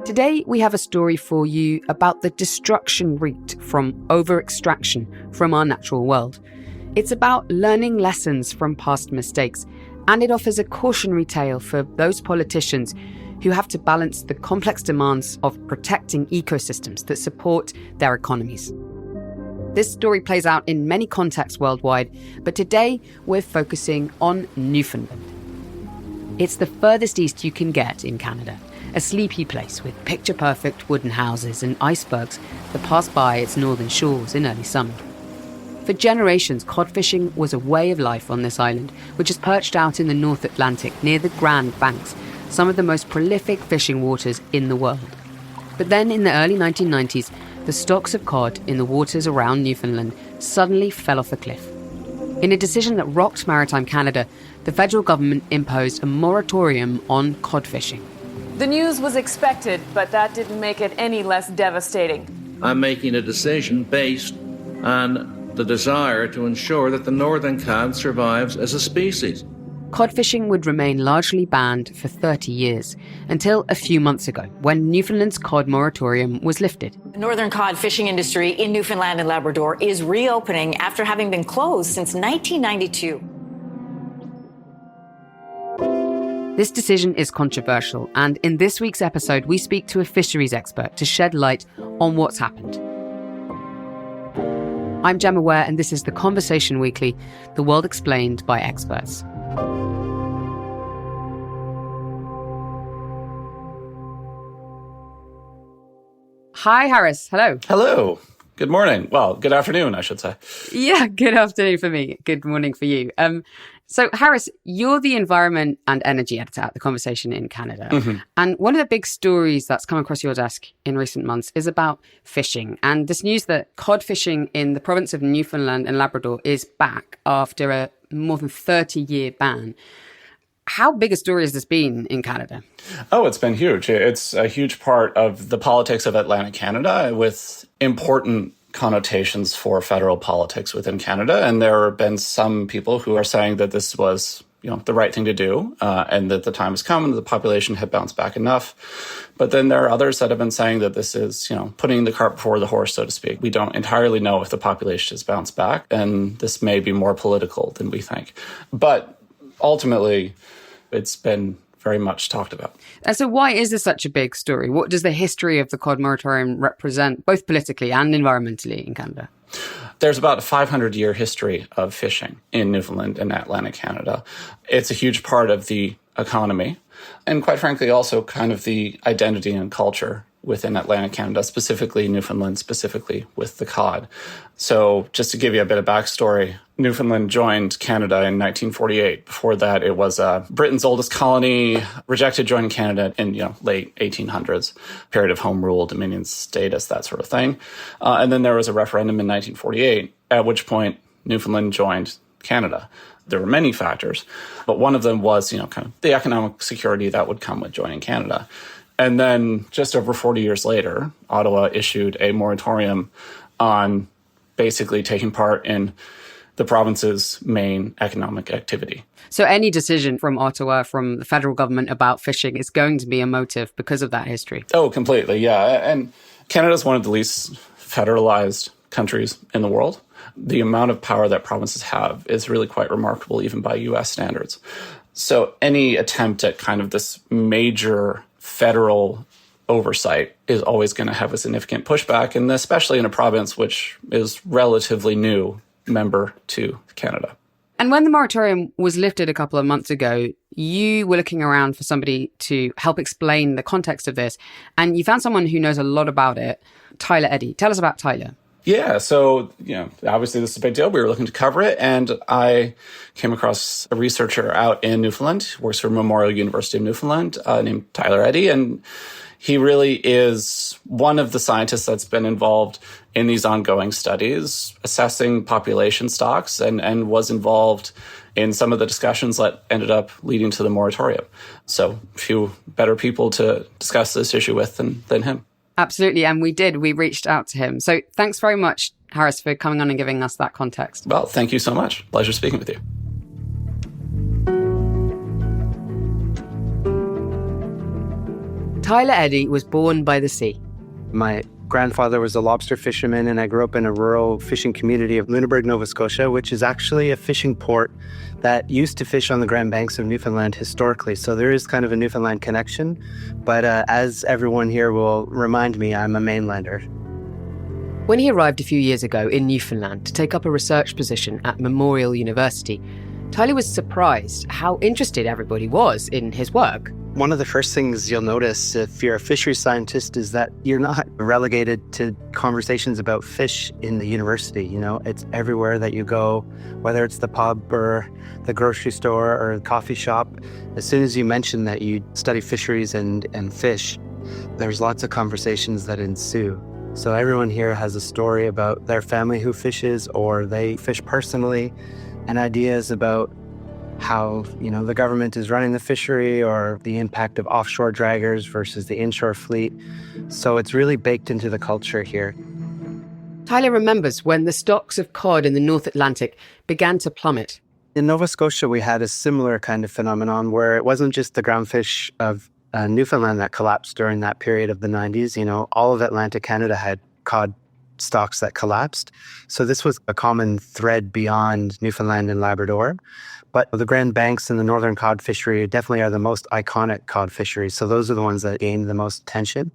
Today, we have a story for you about the destruction reaped from over-extraction from our natural world. It's about learning lessons from past mistakes, and it offers a cautionary tale for those politicians who have to balance the complex demands of protecting ecosystems that support their economies. This story plays out in many contexts worldwide, but today we're focusing on Newfoundland. It's the furthest east you can get in Canada, a sleepy place with picture-perfect wooden houses and icebergs that pass by its northern shores in early summer. For generations, cod fishing was a way of life on this island, which is perched out in the North Atlantic near the Grand Banks, some of the most prolific fishing waters in the world. But then in the early 1990s, the stocks of cod in the waters around Newfoundland suddenly fell off a cliff. In a decision that rocked maritime Canada, the federal government imposed a moratorium on cod fishing. The news was expected, but that didn't make it any less devastating. I'm making a decision based on the desire to ensure that the northern cod survives as a species. Cod fishing would remain largely banned for 30 years, until a few months ago, when Newfoundland's cod moratorium was lifted. The northern cod fishing industry in Newfoundland and Labrador is reopening after having been closed since 1992. This decision is controversial, and in this week's episode, we speak to a fisheries expert to shed light on what's happened. I'm Gemma Ware, and this is The Conversation Weekly, the world explained by experts. Hi, Harris. Hello. Hello. Good morning. Well, good afternoon, I should say. Yeah, good afternoon for me. Good morning for you. So, Harris, you're the environment and energy editor at The Conversation in Canada. Mm-hmm. And one of the big stories that's come across your desk in recent months is about fishing. And this news that cod fishing in the province of Newfoundland and Labrador is back after a more than 30-year ban. How big a story has this been in Canada? Oh, it's been huge. It's a huge part of the politics of Atlantic Canada with important connotations for federal politics within Canada. And there have been some people who are saying that this was, the right thing to do, and that the time has come and the population had bounced back enough. But then there are others that have been saying that this is, putting the cart before the horse, so to speak. We don't entirely know if the population has bounced back, and this may be more political than we think. But ultimately, it's been very much talked about. And so why is this such a big story? What does the history of the cod moratorium represent, both politically and environmentally in Canada? There's about a 500-year history of fishing in Newfoundland and Atlantic Canada. It's a huge part of the economy, and quite frankly, also kind of the identity and culture within Atlantic Canada, specifically Newfoundland, specifically with the cod. So just to give you a bit of backstory, Newfoundland joined Canada in 1948. Before that, it was Britain's oldest colony, rejected joining Canada in late 1800s, period of home rule, dominion status, that sort of thing. And then there was a referendum in 1948, at which point Newfoundland joined Canada. There were many factors, but one of them was, kind of the economic security that would come with joining Canada. And then just over 40 years later, Ottawa issued a moratorium on basically taking part in the province's main economic activity. So any decision from Ottawa, from the federal government about fishing is going to be a motive because of that history? Oh, completely, yeah. And Canada is one of the least federalized countries in the world. The amount of power that provinces have is really quite remarkable, even by U.S. standards. So any attempt at kind of this major federal oversight is always going to have a significant pushback, and especially in a province which is relatively new member to Canada. And when the moratorium was lifted a couple of months ago, you were looking around for somebody to help explain the context of this, and you found someone who knows a lot about it, Tyler Eddy. Tell us about Tyler. Yeah, so, obviously this is a big deal. We were looking to cover it, and I came across a researcher out in Newfoundland, who works for Memorial University of Newfoundland, named Tyler Eddy, and he really is one of the scientists that's been involved in these ongoing studies, assessing population stocks, and was involved in some of the discussions that ended up leading to the moratorium. So a few better people to discuss this issue with than him. Absolutely, and we did. We reached out to him. So thanks very much, Harris, for coming on and giving us that context. Well, thank you so much. Pleasure speaking with you. Tyler Eddy was born by the sea. My grandfather was a lobster fisherman, and I grew up in a rural fishing community of Lunenburg, Nova Scotia, which is actually a fishing port that used to fish on the Grand Banks of Newfoundland historically. So there is kind of a Newfoundland connection. But as everyone here will remind me, I'm a mainlander. When he arrived a few years ago in Newfoundland to take up a research position at Memorial University, Tyler was surprised how interested everybody was in his work. One of the first things you'll notice if you're a fisheries scientist is that you're not relegated to conversations about fish in the university. You know, it's everywhere that you go, whether it's the pub or the grocery store or the coffee shop. As soon as you mention that you study fisheries and fish, there's lots of conversations that ensue. So everyone here has a story about their family who fishes, or they fish personally, and ideas about how, the government is running the fishery, or the impact of offshore draggers versus the inshore fleet. So it's really baked into the culture here. Tyler remembers when the stocks of cod in the North Atlantic began to plummet. In Nova Scotia, we had a similar kind of phenomenon where it wasn't just the groundfish of Newfoundland that collapsed during that period of the 90s. All of Atlantic Canada had cod stocks that collapsed. So this was a common thread beyond Newfoundland and Labrador. But the Grand Banks and the northern cod fishery definitely are the most iconic cod fisheries. So those are the ones that gained the most attention.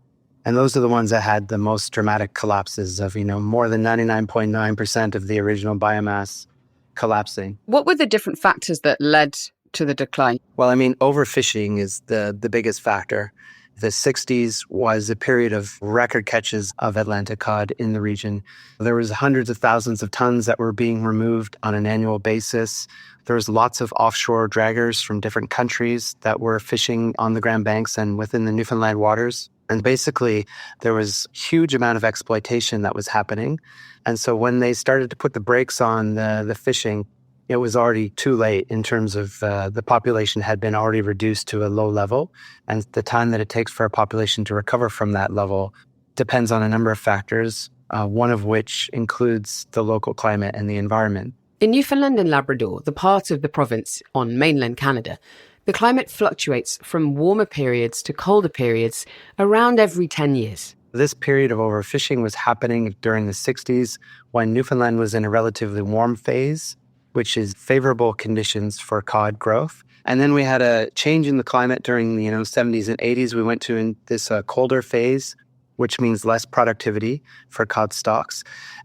And those are the ones that had the most dramatic collapses of, more than 99.9% of the original biomass collapsing. What were the different factors that led to the decline? Well, overfishing is the biggest factor. The 60s was a period of record catches of Atlantic cod in the region. There was hundreds of thousands of tons that were being removed on an annual basis. There was lots of offshore draggers from different countries that were fishing on the Grand Banks and within the Newfoundland waters. And basically, there was a huge amount of exploitation that was happening. And so when they started to put the brakes on the fishing, it was already too late in terms of the population had been already reduced to a low level. And the time that it takes for a population to recover from that level depends on a number of factors, one of which includes the local climate and the environment. In Newfoundland and Labrador, the part of the province on mainland Canada, the climate fluctuates from warmer periods to colder periods around every 10 years. This period of overfishing was happening during the 60s when Newfoundland was in a relatively warm phase, which is favorable conditions for cod growth. And then we had a change in the climate during the 70s and 80s. We went to this colder phase, which means less productivity for cod stocks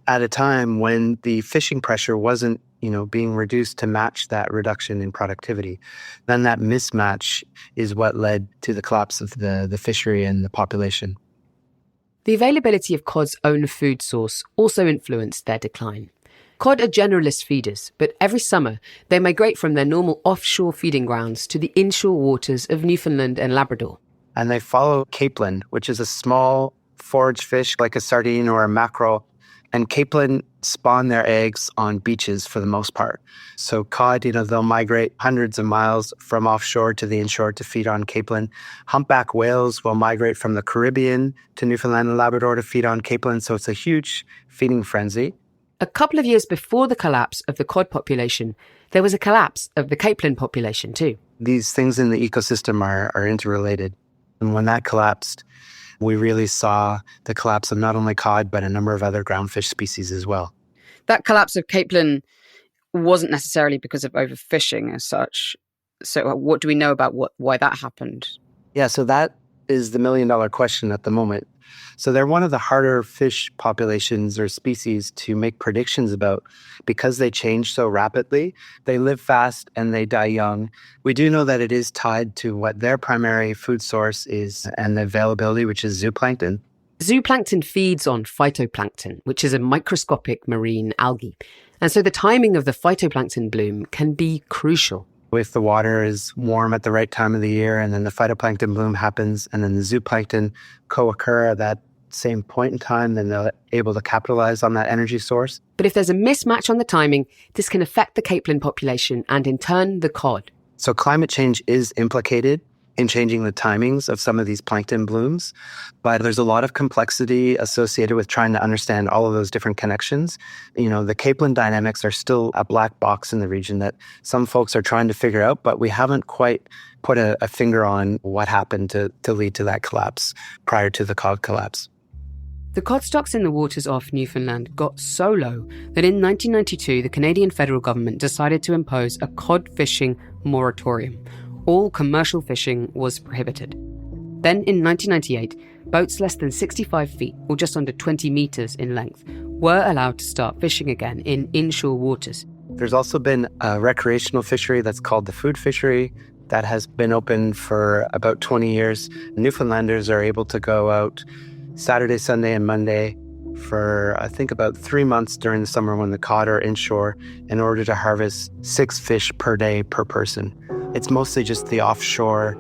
at a time when the fishing pressure wasn't being reduced to match that reduction in productivity. Then that mismatch is what led to the collapse of the fishery and the population. The availability of cod's own food source also influenced their decline. Cod are generalist feeders, but every summer they migrate from their normal offshore feeding grounds to the inshore waters of Newfoundland and Labrador. And they follow capelin, which is a small forage fish like a sardine or a mackerel. And capelin spawn their eggs on beaches for the most part. So cod, they'll migrate hundreds of miles from offshore to the inshore to feed on capelin. Humpback whales will migrate from the Caribbean to Newfoundland and Labrador to feed on capelin. So it's a huge feeding frenzy. A couple of years before the collapse of the cod population, there was a collapse of the capelin population too. These things in the ecosystem are interrelated. And when that collapsed, we really saw the collapse of not only cod, but a number of other groundfish species as well. That collapse of capelin wasn't necessarily because of overfishing as such. So what do we know about why that happened? Yeah, so that is the million-dollar question at the moment. So they're one of the harder fish populations or species to make predictions about because they change so rapidly. They live fast and they die young. We do know that it is tied to what their primary food source is and the availability, which is zooplankton. Zooplankton feeds on phytoplankton, which is a microscopic marine algae. And so the timing of the phytoplankton bloom can be crucial. If the water is warm at the right time of the year and then the phytoplankton bloom happens and then the zooplankton co-occur at that same point in time, then they're able to capitalize on that energy source. But if there's a mismatch on the timing, this can affect the capelin population and in turn the cod. So climate change is implicated in changing the timings of some of these plankton blooms. But there's a lot of complexity associated with trying to understand all of those different connections. The Capelin dynamics are still a black box in the region that some folks are trying to figure out, but we haven't quite put a finger on what happened to lead to that collapse prior to the cod collapse. The cod stocks in the waters off Newfoundland got so low that in 1992, the Canadian federal government decided to impose a cod fishing moratorium. All commercial fishing was prohibited. Then in 1998, boats less than 65 feet, or just under 20 meters in length, were allowed to start fishing again in inshore waters. There's also been a recreational fishery that's called the food fishery that has been open for about 20 years. Newfoundlanders are able to go out Saturday, Sunday, and Monday for, I think, about 3 months during the summer when the cod are inshore in order to harvest 6 fish per day per person. It's mostly just the offshore,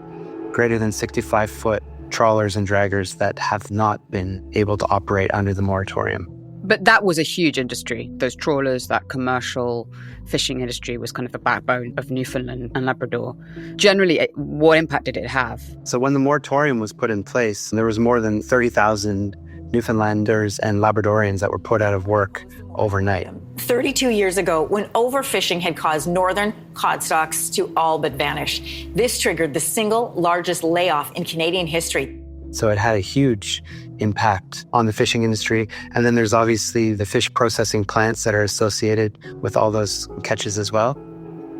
greater than 65-foot trawlers and draggers that have not been able to operate under the moratorium. But that was a huge industry. Those trawlers, that commercial fishing industry was kind of the backbone of Newfoundland and Labrador. Generally, what impact did it have? So when the moratorium was put in place, there was more than 30,000 Newfoundlanders and Labradorians that were put out of work overnight. 32 years ago, when overfishing had caused northern cod stocks to all but vanish, this triggered the single largest layoff in Canadian history. So it had a huge impact on the fishing industry. And then there's obviously the fish processing plants that are associated with all those catches as well.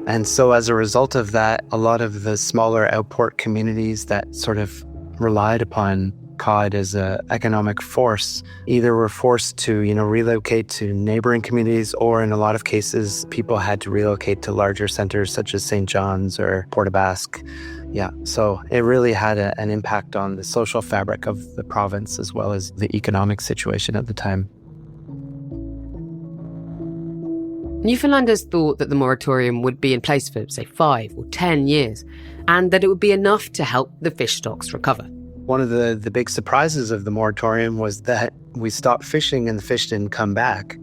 And so as a result of that, a lot of the smaller outport communities that sort of relied upon cod as an economic force either were forced to, relocate to neighboring communities, or in a lot of cases, people had to relocate to larger centers such as St. John's or Port aux Basques. Yeah, so it really had an impact on the social fabric of the province as well as the economic situation at the time. Newfoundlanders thought that the moratorium would be in place for, say, 5 or 10 years, and that it would be enough to help the fish stocks recover. One of the big surprises of the moratorium was that we stopped fishing and the fish didn't come back.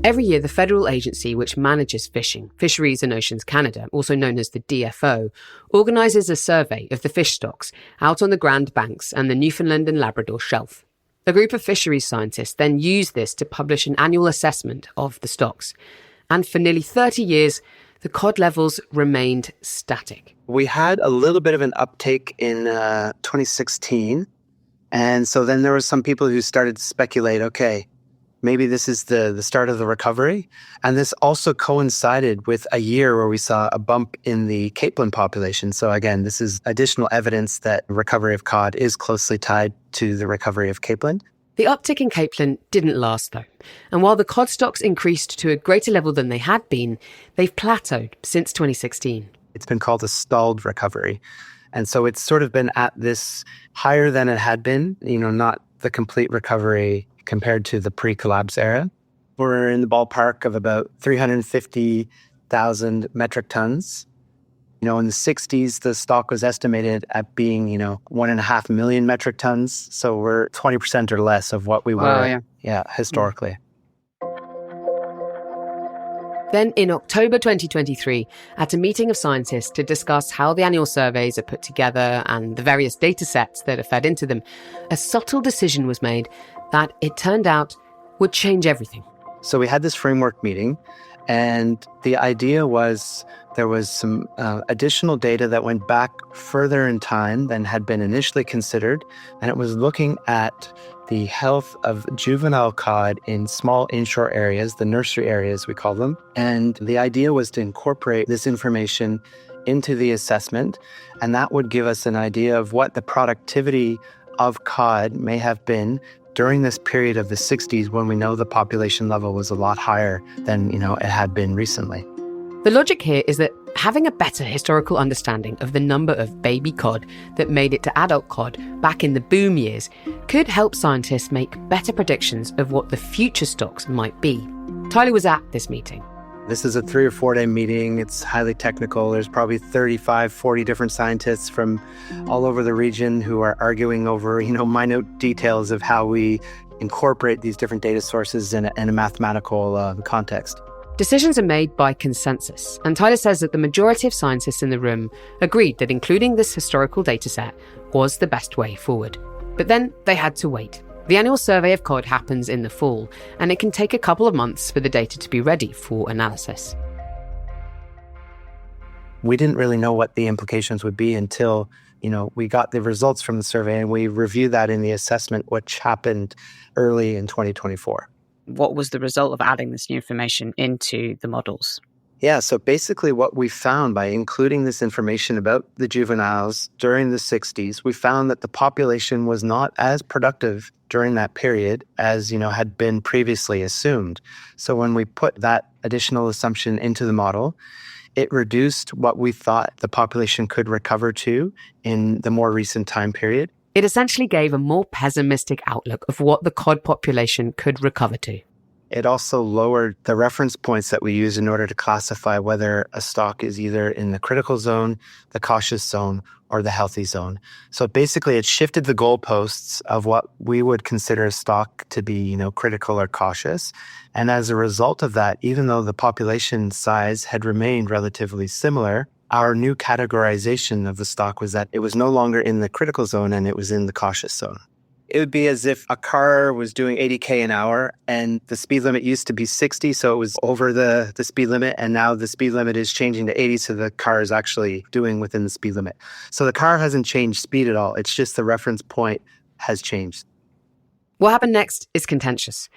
Every year, the federal agency which manages fishing, Fisheries and Oceans Canada, also known as the DFO, organises a survey of the fish stocks out on the Grand Banks and the Newfoundland and Labrador shelf. A group of fisheries scientists then use this to publish an annual assessment of the stocks. And for nearly 30 years, the cod levels remained static. We had a little bit of an uptake in 2016. And so then there were some people who started to speculate, okay, maybe this is the start of the recovery. And this also coincided with a year where we saw a bump in the capelin population. So again, this is additional evidence that recovery of cod is closely tied to the recovery of capelin. The uptick in capelin didn't last, though. And while the cod stocks increased to a greater level than they had been, they've plateaued since 2016. It's been called a stalled recovery. And so it's sort of been at this higher than it had been, not the complete recovery compared to the pre-collapse era. We're in the ballpark of about 350,000 metric tons. In the 60s, the stock was estimated at being, 1.5 million metric tons. So we're 20% or less of what we were historically. Then in October 2023, at a meeting of scientists to discuss how the annual surveys are put together and the various data sets that are fed into them, a subtle decision was made that it turned out would change everything. So we had this framework meeting, and the idea was there was some additional data that went back further in time than had been initially considered, and it was looking at the health of juvenile cod in small inshore areas, the nursery areas we call them. And the idea was to incorporate this information into the assessment, and that would give us an idea of what the productivity of cod may have been during this period of the 60s when we know the population level was a lot higher than, it had been recently. The logic here is that having a better historical understanding of the number of baby cod that made it to adult cod back in the boom years could help scientists make better predictions of what the future stocks might be. Tyler was at this meeting. This is a 3 or 4 day meeting. It's highly technical. There's probably 35, 40 different scientists from all over the region who are arguing over, minute details of how we incorporate these different data sources in a mathematical context. Decisions are made by consensus, and Tyler says that the majority of scientists in the room agreed that including this historical dataset was the best way forward. But then they had to wait. The annual survey of cod happens in the fall, and it can take a couple of months for the data to be ready for analysis. We didn't really know what the implications would be until, we got the results from the survey and we reviewed that in the assessment, which happened early in 2024. What was the result of adding this new information into the models? Yeah, so basically what we found by including this information about the juveniles during the 60s, we found that the population was not as productive during that period as, had been previously assumed. So when we put that additional assumption into the model, it reduced what we thought the population could recover to in the more recent time period. It essentially gave a more pessimistic outlook of what the cod population could recover to. It also lowered the reference points that we use in order to classify whether a stock is either in the critical zone, the cautious zone, or the healthy zone. So basically, it shifted the goalposts of what we would consider a stock to be, critical or cautious. And as a result of that, even though the population size had remained relatively similar, our new categorization of the stock was that it was no longer in the critical zone and it was in the cautious zone. It would be as if a car was doing 80k an hour and the speed limit used to be 60, so it was over the speed limit, and now the speed limit is changing to 80, so the car is actually doing within the speed limit. So the car hasn't changed speed at all. It's just the reference point has changed. What happened next is contentious.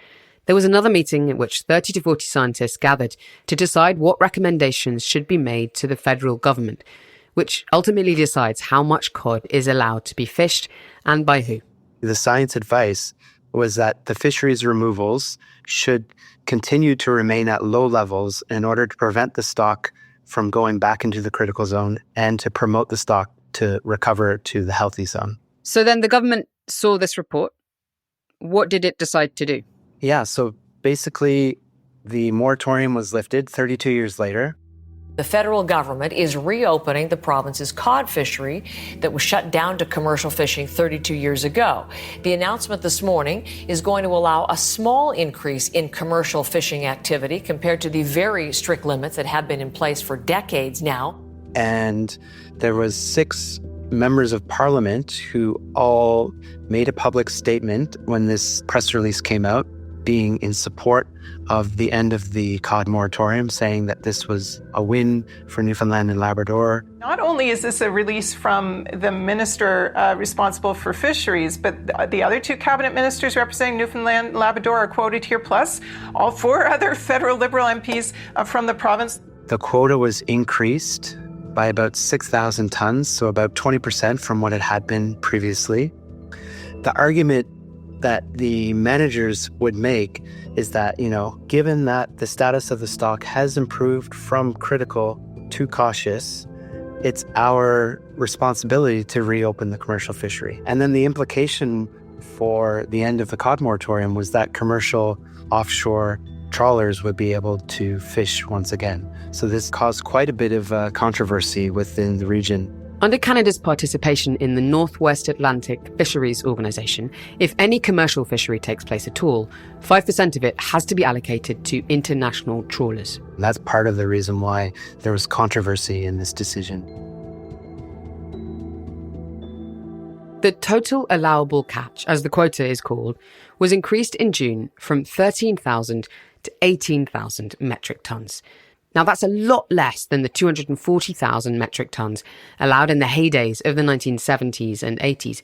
There was another meeting at which 30 to 40 scientists gathered to decide what recommendations should be made to the federal government, which ultimately decides how much cod is allowed to be fished and by who. The science advice was that the fisheries removals should continue to remain at low levels in order to prevent the stock from going back into the critical zone and to promote the stock to recover to the healthy zone. So then the government saw this report. What did it decide to do? Yeah, so basically the moratorium was lifted 32 years later. The federal government is reopening the province's cod fishery that was shut down to commercial fishing 32 years ago. The announcement this morning is going to allow a small increase in commercial fishing activity compared to the very strict limits that have been in place for decades now. And there was 6 members of parliament who all made a public statement when this press release came out, being in support of the end of the cod moratorium, saying that this was a win for Newfoundland and Labrador. Not only is this a release from the minister responsible for fisheries, but the other 2 cabinet ministers representing Newfoundland and Labrador are quoted here, plus all 4 other federal Liberal MPs from the province. The quota was increased by about 6,000 tons, so about 20% from what it had been previously. The argument that the managers would make is that, given that the status of the stock has improved from critical to cautious, it's our responsibility to reopen the commercial fishery. And then the implication for the end of the cod moratorium was that commercial offshore trawlers would be able to fish once again. So this caused quite a bit of controversy within the region. Under Canada's participation in the Northwest Atlantic Fisheries Organisation, if any commercial fishery takes place at all, 5% of it has to be allocated to international trawlers. And that's part of the reason why there was controversy in this decision. The total allowable catch, as the quota is called, was increased in June from 13,000 to 18,000 metric tonnes. Now, that's a lot less than the 240,000 metric tonnes allowed in the heydays of the 1970s and 80s.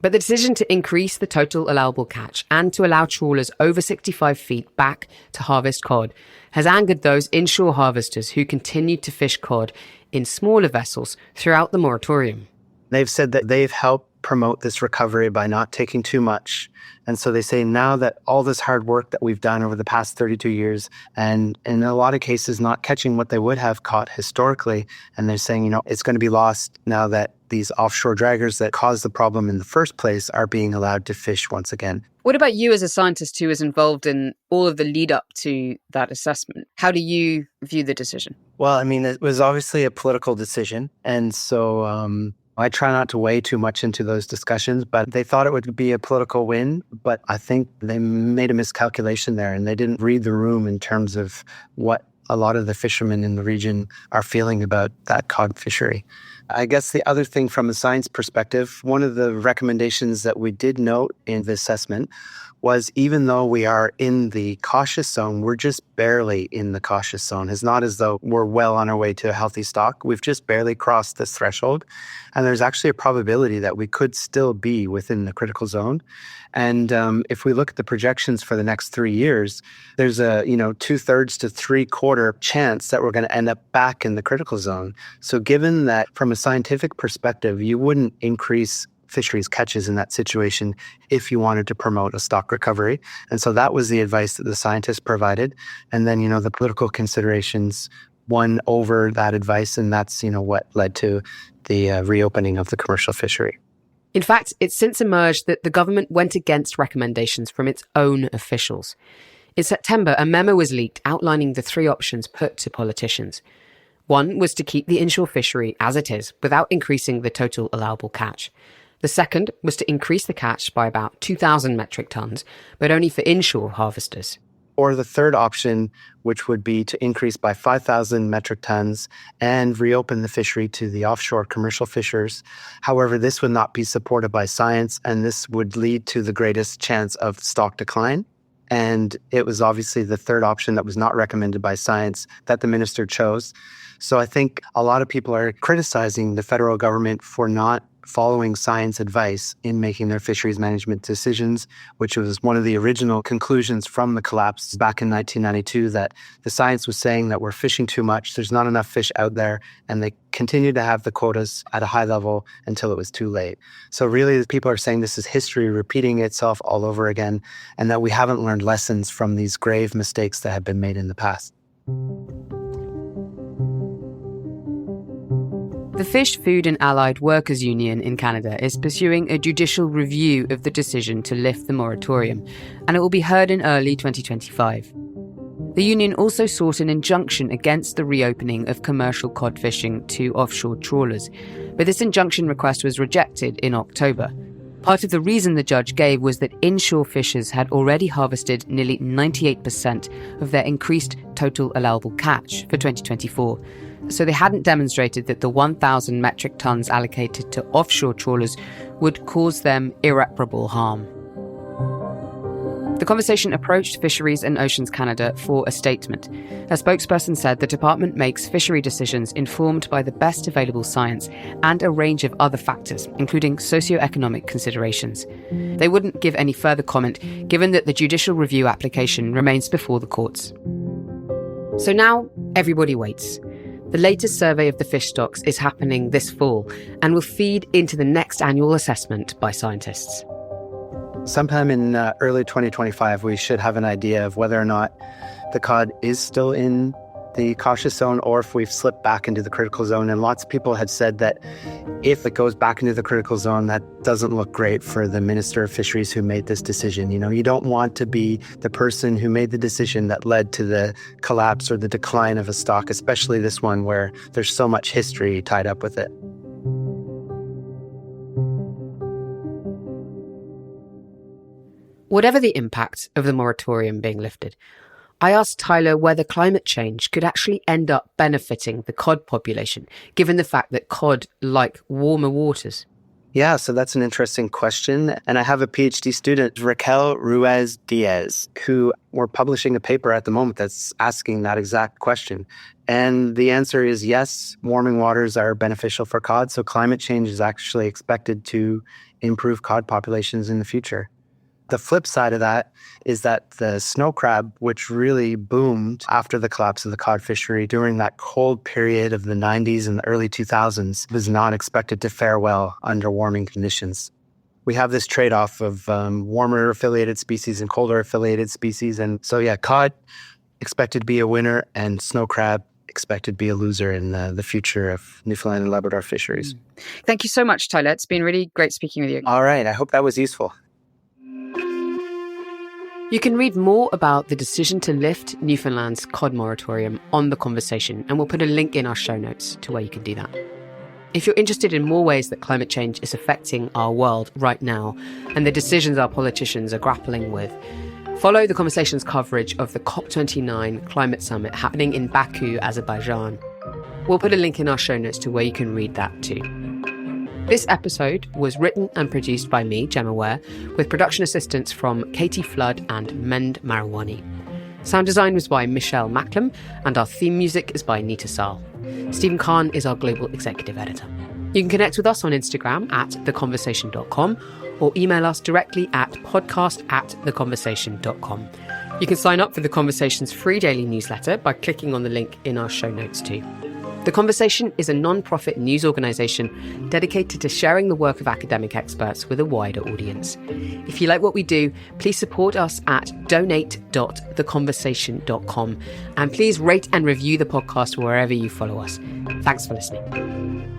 But the decision to increase the total allowable catch and to allow trawlers over 65 feet back to harvest cod has angered those inshore harvesters who continued to fish cod in smaller vessels throughout the moratorium. They've said that they've helped promote this recovery by not taking too much. And so they say now that all this hard work that we've done over the past 32 years, and in a lot of cases not catching what they would have caught historically, and they're saying, it's going to be lost now that these offshore draggers that caused the problem in the first place are being allowed to fish once again. What about you as a scientist who was involved in all of the lead up to that assessment? How do you view the decision? Well, it was obviously a political decision. And so I try not to weigh too much into those discussions, but they thought it would be a political win. But I think they made a miscalculation there, and they didn't read the room in terms of what a lot of the fishermen in the region are feeling about that cod fishery. I guess the other thing from a science perspective, one of the recommendations that we did note in the assessment was even though we are in the cautious zone, we're just barely in the cautious zone. It's not as though we're well on our way to a healthy stock. We've just barely crossed this threshold. And there's actually a probability that we could still be within the critical zone. And if we look at the projections for the next 3 years, there's a 2/3 to 3/4 chance that we're going to end up back in the critical zone. So given that from a scientific perspective, you wouldn't increase fisheries catches in that situation if you wanted to promote a stock recovery. And so that was the advice that the scientists provided. And then, the political considerations won over that advice. And that's, what led to the reopening of the commercial fishery. In fact, it's since emerged that the government went against recommendations from its own officials. In September, a memo was leaked outlining the 3 options put to politicians. One was to keep the inshore fishery as it is without increasing the total allowable catch. The second was to increase the catch by about 2,000 metric tons, but only for inshore harvesters. Or the third option, which would be to increase by 5,000 metric tons and reopen the fishery to the offshore commercial fishers. However, this would not be supported by science, and this would lead to the greatest chance of stock decline. And it was obviously the third option that was not recommended by science that the minister chose. So I think a lot of people are criticizing the federal government for not following science advice in making their fisheries management decisions, which was one of the original conclusions from the collapse back in 1992, that the science was saying that we're fishing too much, there's not enough fish out there, and they continued to have the quotas at a high level until it was too late. So really, people are saying this is history repeating itself all over again, and that we haven't learned lessons from these grave mistakes that have been made in the past. The Fish, Food and Allied Workers Union in Canada is pursuing a judicial review of the decision to lift the moratorium, and it will be heard in early 2025. The union also sought an injunction against the reopening of commercial cod fishing to offshore trawlers, but this injunction request was rejected in October. Part of the reason the judge gave was that inshore fishers had already harvested nearly 98% of their increased total allowable catch for 2024, so they hadn't demonstrated that the 1,000 metric tons allocated to offshore trawlers would cause them irreparable harm. The conversation approached Fisheries and Oceans Canada for a statement. A spokesperson said the department makes fishery decisions informed by the best available science and a range of other factors, including socio-economic considerations. They wouldn't give any further comment, given that the judicial review application remains before the courts. So now, everybody waits. The latest survey of the fish stocks is happening this fall and will feed into the next annual assessment by scientists. Sometime in early 2025, we should have an idea of whether or not the cod is still in the cautious zone or if we've slipped back into the critical zone. And lots of people had said that if it goes back into the critical zone, that doesn't look great for the Minister of Fisheries who made this decision. You don't want to be the person who made the decision that led to the collapse or the decline of a stock, especially this one where there's so much history tied up with it. Whatever the impact of the moratorium being lifted, I asked Tyler whether climate change could actually end up benefiting the cod population, given the fact that cod like warmer waters. Yeah, so that's an interesting question. And I have a PhD student, Raquel Ruiz-Diaz, who we're publishing a paper at the moment that's asking that exact question. And the answer is yes, warming waters are beneficial for cod. So climate change is actually expected to improve cod populations in the future. The flip side of that is that the snow crab, which really boomed after the collapse of the cod fishery during that cold period of the 90s and the early 2000s, was not expected to fare well under warming conditions. We have this trade-off of warmer affiliated species and colder affiliated species. And so, yeah, cod expected to be a winner and snow crab expected to be a loser in the future of Newfoundland and Labrador fisheries. Thank you so much, Tyler. It's been really great speaking with you. All right. I hope that was useful. You can read more about the decision to lift Newfoundland's cod moratorium on The Conversation, and we'll put a link in our show notes to where you can do that. If you're interested in more ways that climate change is affecting our world right now and the decisions our politicians are grappling with, follow The Conversation's coverage of the COP29 climate summit happening in Baku, Azerbaijan. We'll put a link in our show notes to where you can read that too. This episode was written and produced by me, Gemma Ware, with production assistance from Katie Flood and Mend Marawani. Sound design was by Michelle Macklem, and our theme music is by Nita Saal. Stephen Kahn is our global executive editor. You can connect with us on Instagram at theconversation.com or email us directly at podcast@theconversation.com. You can sign up for The Conversation's free daily newsletter by clicking on the link in our show notes too. The Conversation is a non-profit news organisation dedicated to sharing the work of academic experts with a wider audience. If you like what we do, please support us at donate.theconversation.com and please rate and review the podcast wherever you follow us. Thanks for listening.